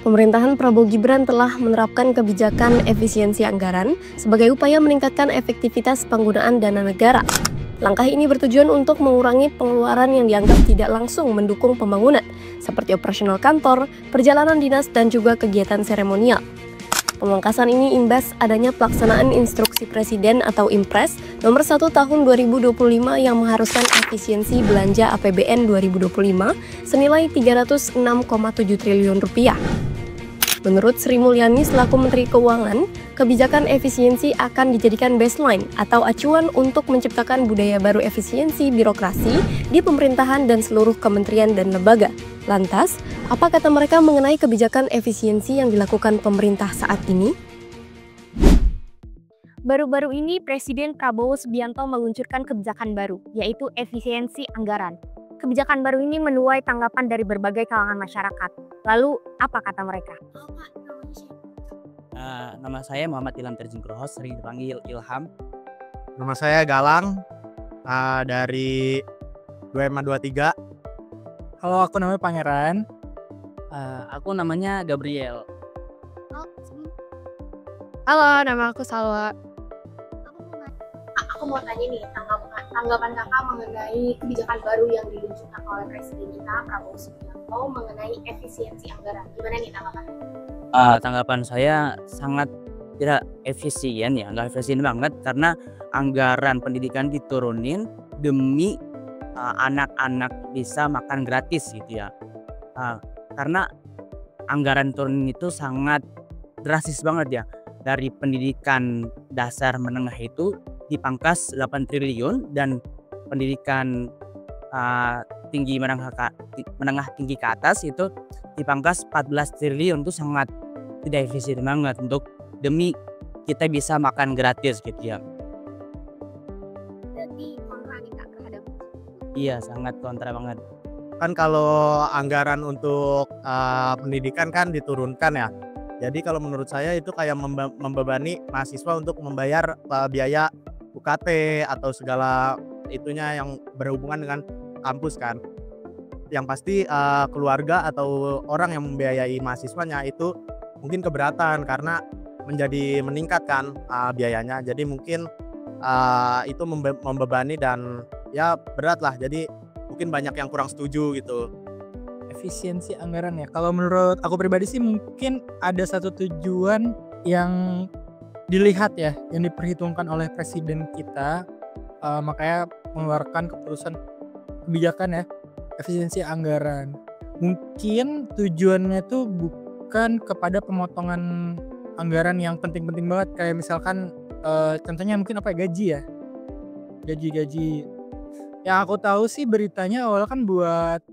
Pemerintahan Prabowo Gibran telah menerapkan kebijakan efisiensi anggaran sebagai upaya meningkatkan efektivitas penggunaan dana negara. Langkah ini bertujuan untuk mengurangi pengeluaran yang dianggap tidak langsung mendukung pembangunan, seperti operasional kantor, perjalanan dinas, dan juga kegiatan seremonial. Pemangkasan ini imbas adanya pelaksanaan Instruksi Presiden atau Impres nomor 1 tahun 2025 yang mengharuskan efisiensi belanja APBN 2025 senilai 306,7 triliun rupiah. Menurut Sri Mulyani selaku Menteri Keuangan, kebijakan efisiensi akan dijadikan baseline atau acuan untuk menciptakan budaya baru efisiensi birokrasi di pemerintahan dan seluruh kementerian dan lembaga. Lantas, apa kata mereka mengenai kebijakan efisiensi yang dilakukan pemerintah saat ini? Baru-baru ini Presiden Prabowo Subianto meluncurkan kebijakan baru, yaitu efisiensi anggaran. Kebijakan baru ini menuai tanggapan dari berbagai kalangan masyarakat. Lalu, apa kata mereka? Nama saya Muhammad Ilham Terjungkroho, sering dipanggil Ilham. Nama saya Galang, dari 2523. Halo, aku namanya Pangeran. Aku namanya Gabriel. Halo, nama aku Salwa. Aku mau tanya nih, tanggapan kakak mengenai kebijakan baru yang diluncurkan oleh Presiden kita Prabowo Subianto mengenai efisiensi anggaran. Gimana nih tanggapannya? Tanggapan saya sangat tidak efisien ya, nggak efisien banget karena anggaran pendidikan diturunin demi anak-anak bisa makan gratis gitu ya. Karena anggaran turunin itu sangat drastis banget ya. Dari pendidikan dasar menengah itu dipangkas 8 triliun dan pendidikan tinggi menengah tinggi ke atas itu dipangkas 14 triliun. Itu sangat tidak efisien banget untuk demi kita bisa makan gratis gitu ya. Berarti kontra nih Kak terhadap. Iya, sangat kontra banget. Kan kalau anggaran untuk pendidikan kan diturunkan ya. Jadi kalau menurut saya itu kayak membebani mahasiswa untuk membayar biaya UKT atau segala itunya yang berhubungan dengan kampus kan. Yang pasti keluarga atau orang yang membiayai mahasiswanya itu mungkin keberatan karena menjadi meningkatkan biayanya. Jadi mungkin itu membebani dan ya berat lah. Jadi mungkin banyak yang kurang setuju gitu. Efisiensi anggaran ya. Kalau menurut aku pribadi sih mungkin ada satu tujuan yang dilihat ya, yang diperhitungkan oleh presiden kita, makanya mengeluarkan kebijakan ya, efisiensi anggaran. Mungkin tujuannya itu bukan kepada pemotongan anggaran yang penting-penting banget, kayak misalkan contohnya mungkin apa ya, gaji ya, gaji. Yang aku tahu sih beritanya awal kan buat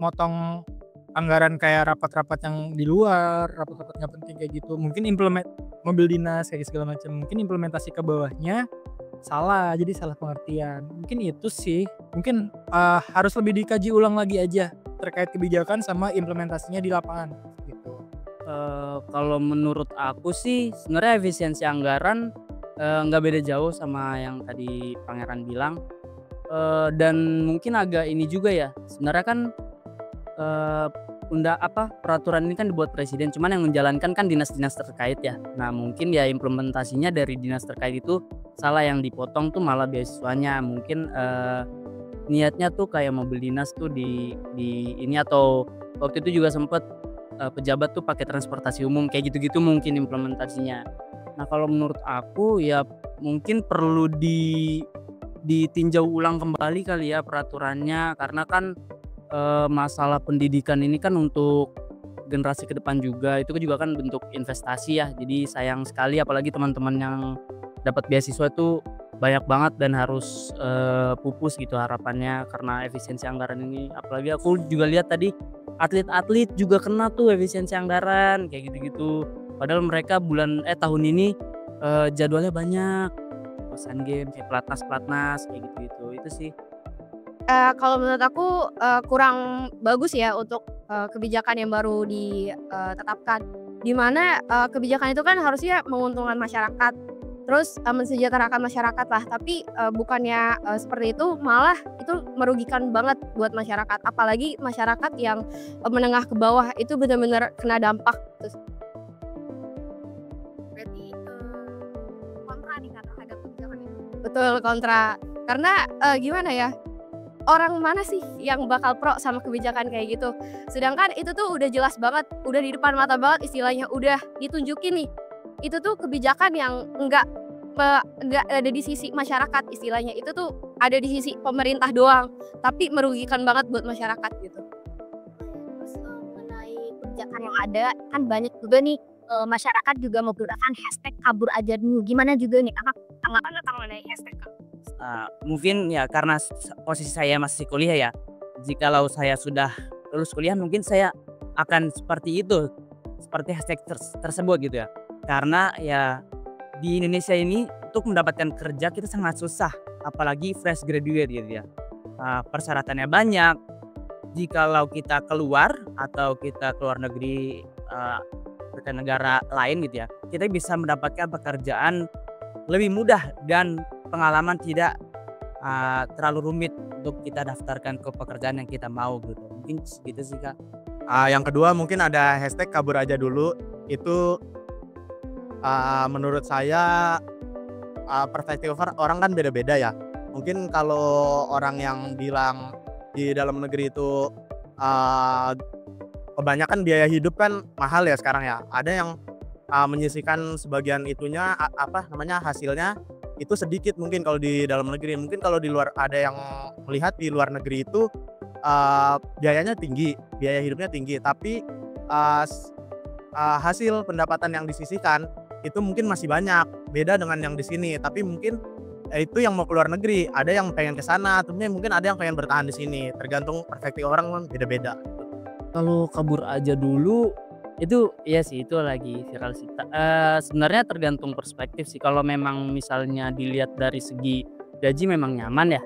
motong anggaran kayak rapat-rapat yang di luar, rapat-rapat nggak penting kayak gitu. Mungkin mobil dinas kayak segala macam. Mungkin implementasi ke bawahnya salah, jadi salah pengertian. Mungkin itu sih. Mungkin harus lebih dikaji ulang lagi aja terkait kebijakan sama implementasinya di lapangan. Gitu. Kalau menurut aku sih sebenarnya efisiensi anggaran nggak beda jauh sama yang tadi Pangeran bilang. Dan mungkin agak ini juga ya. Sebenarnya kan peraturan ini kan dibuat presiden, cuman yang menjalankan kan dinas-dinas terkait ya. Nah mungkin ya implementasinya dari dinas terkait itu salah, yang dipotong tuh malah beasiswanya. Mungkin niatnya tuh kayak mobil dinas tuh di ini, atau waktu itu juga sempet pejabat tuh pakai transportasi umum kayak gitu-gitu mungkin implementasinya. Nah kalau menurut aku ya mungkin perlu ditinjau ulang kembali kali ya peraturannya, karena kan masalah pendidikan ini kan untuk generasi ke depan juga, itu juga kan bentuk investasi ya. Jadi sayang sekali apalagi teman-teman yang dapat beasiswa itu banyak banget dan harus pupus gitu harapannya karena efisiensi anggaran ini. Apalagi aku juga lihat tadi atlet-atlet juga kena tuh efisiensi anggaran kayak gitu-gitu. Padahal mereka tahun ini jadwalnya banyak, Asian Games kayak pelatnas kayak gitu-gitu. Itu sih. Kalau menurut aku kurang bagus ya untuk kebijakan yang baru ditetapkan. Di mana kebijakan itu kan harusnya menguntungkan masyarakat. terus mensejahterakan masyarakat lah. Tapi bukannya seperti itu, malah itu merugikan banget buat masyarakat. Apalagi masyarakat yang menengah ke bawah itu benar-benar kena dampak. Terus Berarti kontra nih Kak terhadap kebijakan itu. betul kontra. Karena gimana ya? Orang mana sih yang bakal pro sama kebijakan kayak gitu? Sedangkan itu tuh udah jelas banget, udah di depan mata banget istilahnya, udah ditunjukin nih. Itu tuh kebijakan yang enggak ada di sisi masyarakat istilahnya. Itu tuh ada di sisi pemerintah doang, tapi merugikan banget buat masyarakat gitu. Terus mengenai kebijakan yang ada kan banyak juga nih masyarakat juga menggunakan hashtag kabur aja dulu. Gimana juga nih Kakak tanggapan tentang mengenai hashtag Kak? Mungkin ya karena posisi saya masih kuliah ya. Jikalau saya sudah lulus kuliah mungkin saya akan seperti itu, seperti hashtag tersebut gitu ya. Karena ya di Indonesia ini untuk mendapatkan kerja kita sangat susah, apalagi fresh graduate gitu ya. Persyaratannya banyak. Jikalau kita keluar atau kita keluar negeri ke negara lain gitu ya, kita bisa mendapatkan pekerjaan lebih mudah dan pengalaman tidak terlalu rumit untuk kita daftarkan ke pekerjaan yang kita mau gitu. Mungkin gitu sih Kak. Yang kedua mungkin ada hashtag kabur aja dulu. Itu menurut saya perspektif orang kan beda-beda ya. Mungkin kalau orang yang bilang di dalam negeri itu kebanyakan biaya hidup kan mahal ya sekarang ya. Ada yang menyisihkan sebagian itunya hasilnya itu sedikit mungkin kalau di dalam negeri. Mungkin kalau di luar ada yang melihat di luar negeri itu biayanya tinggi, biaya hidupnya tinggi, tapi hasil pendapatan yang disisihkan itu mungkin masih banyak, beda dengan yang di sini. Tapi mungkin itu yang mau keluar negeri, ada yang pengen ke sana, atau mungkin ada yang pengen bertahan di sini. Tergantung perspektif orang kan beda-beda. Kalau kabur aja dulu itu iya sih, itu lagi viral sih. Sebenarnya tergantung perspektif sih. Kalau memang misalnya dilihat dari segi gaji memang nyaman ya.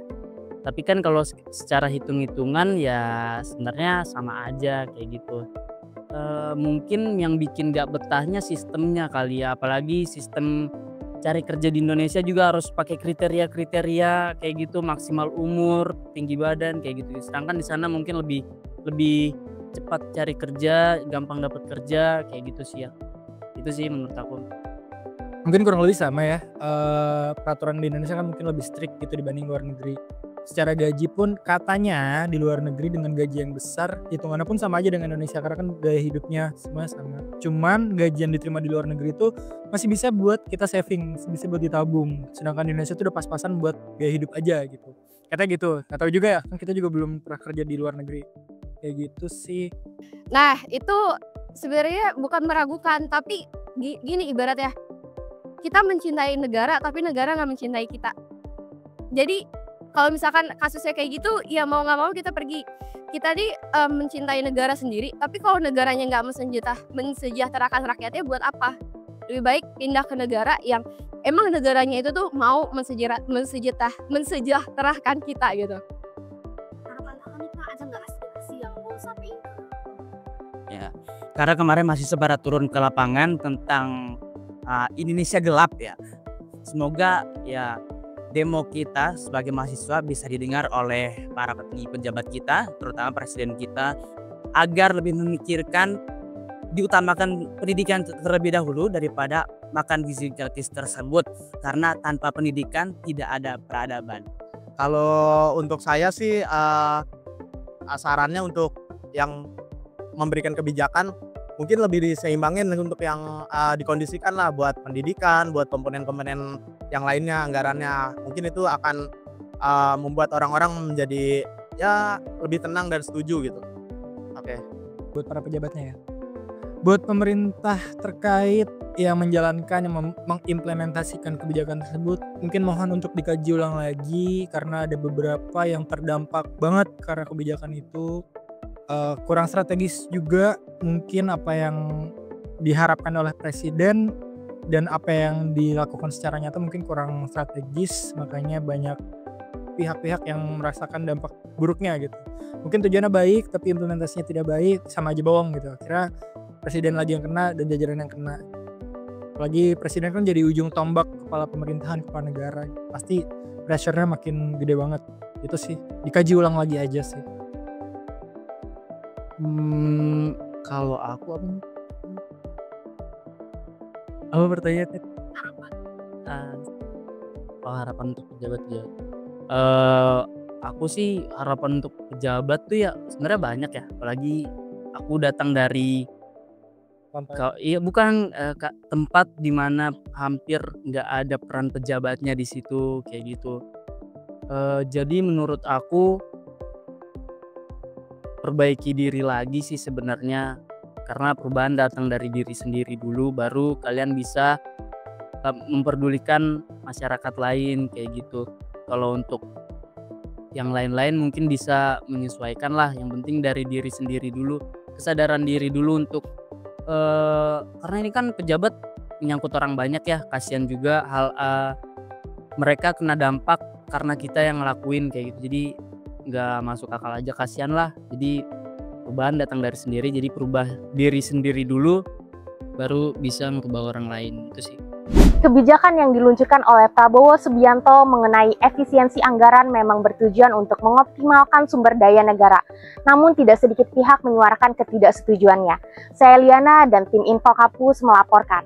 Tapi kan kalau secara hitung-hitungan ya sebenarnya sama aja kayak gitu. Mungkin yang bikin gak betahnya sistemnya kali ya. Apalagi sistem cari kerja di Indonesia juga harus pakai kriteria-kriteria kayak gitu, maksimal umur, tinggi badan kayak gitu. Sedangkan di sana mungkin lebih cepat cari kerja, gampang dapat kerja kayak gitu sih ya. Itu sih menurut aku. Mungkin kurang lebih sama ya. Peraturan di Indonesia kan mungkin lebih strict gitu dibanding luar negeri. Secara gaji pun katanya di luar negeri dengan gaji yang besar hitungannya pun sama aja dengan Indonesia karena kan gaya hidupnya semua sama. Cuman gaji yang diterima di luar negeri itu masih bisa buat kita saving, bisa buat ditabung. Sedangkan di Indonesia itu udah pas-pasan buat gaya hidup aja gitu. Katanya gitu. Nggak tahu juga ya, kan kita juga belum pernah kerja di luar negeri. Kayak gitu sih. Nah, itu sebenarnya bukan meragukan, tapi gini ibaratnya. Kita mencintai negara, tapi negara nggak mencintai kita. Jadi, kalau misalkan kasusnya kayak gitu, ya mau nggak mau kita pergi. Kita nih mencintai negara sendiri, tapi kalau negaranya nggak mensejahterakan rakyatnya buat apa? Lebih baik pindah ke negara yang emang negaranya itu tuh mau mensejahterakan kita gitu. Harapan Kakak nih Kak, ada nggak aspirasi yang mau sampaikan? Ya, karena kemarin masih sebarat turun ke lapangan tentang Indonesia gelap ya. Semoga ya demo kita sebagai mahasiswa bisa didengar oleh para petinggi pejabat kita, terutama presiden kita, agar lebih memikirkan diutamakan pendidikan terlebih dahulu daripada makan gizi gratis tersebut, karena tanpa pendidikan tidak ada peradaban. Kalau untuk saya sih sarannya untuk yang memberikan kebijakan mungkin lebih diseimbangin untuk yang dikondisikan lah buat pendidikan, buat komponen-komponen yang lainnya, anggarannya. Mungkin itu akan membuat orang-orang menjadi ya lebih tenang dan setuju gitu. Oke. Buat para pejabatnya ya. Buat pemerintah terkait yang menjalankan, yang mengimplementasikan kebijakan tersebut, mungkin mohon untuk dikaji ulang lagi karena ada beberapa yang terdampak banget karena kebijakan itu. Kurang strategis juga mungkin apa yang diharapkan oleh presiden dan apa yang dilakukan secara nyata mungkin kurang strategis, makanya banyak pihak-pihak yang merasakan dampak buruknya gitu. Mungkin tujuannya baik tapi implementasinya tidak baik, sama aja bohong gitu. Akhirnya presiden lagi yang kena dan jajaran yang kena. Apalagi presiden kan jadi ujung tombak kepala pemerintahan, kepala negara, pasti pressure-nya makin gede banget. Itu sih, dikaji ulang lagi aja sih. Kalau aku Apa pertanyaannya? harapan untuk pejabat ya. Aku sih harapan untuk pejabat tuh ya sebenarnya banyak ya. Apalagi aku datang dari bukan tempat dimana hampir nggak ada peran pejabatnya di situ kayak gitu. Jadi menurut aku perbaiki diri lagi sih sebenarnya, karena perubahan datang dari diri sendiri dulu, baru kalian bisa memperdulikan masyarakat lain kayak gitu. Kalau untuk yang lain-lain mungkin bisa menyesuaikan lah, yang penting dari diri sendiri dulu, kesadaran diri dulu untuk karena ini kan pejabat menyangkut orang banyak ya, kasihan juga mereka kena dampak karena kita yang ngelakuin kayak gitu. Jadi nggak masuk akal aja, kasihan lah. Jadi perubahan datang dari sendiri, jadi perubah diri sendiri dulu baru bisa merubah orang lain. Itu sih. Kebijakan yang diluncurkan oleh Prabowo Subianto mengenai efisiensi anggaran memang bertujuan untuk mengoptimalkan sumber daya negara. Namun tidak sedikit pihak menyuarakan ketidaksetujuannya. Saya Liana dan tim Info Kapus melaporkan.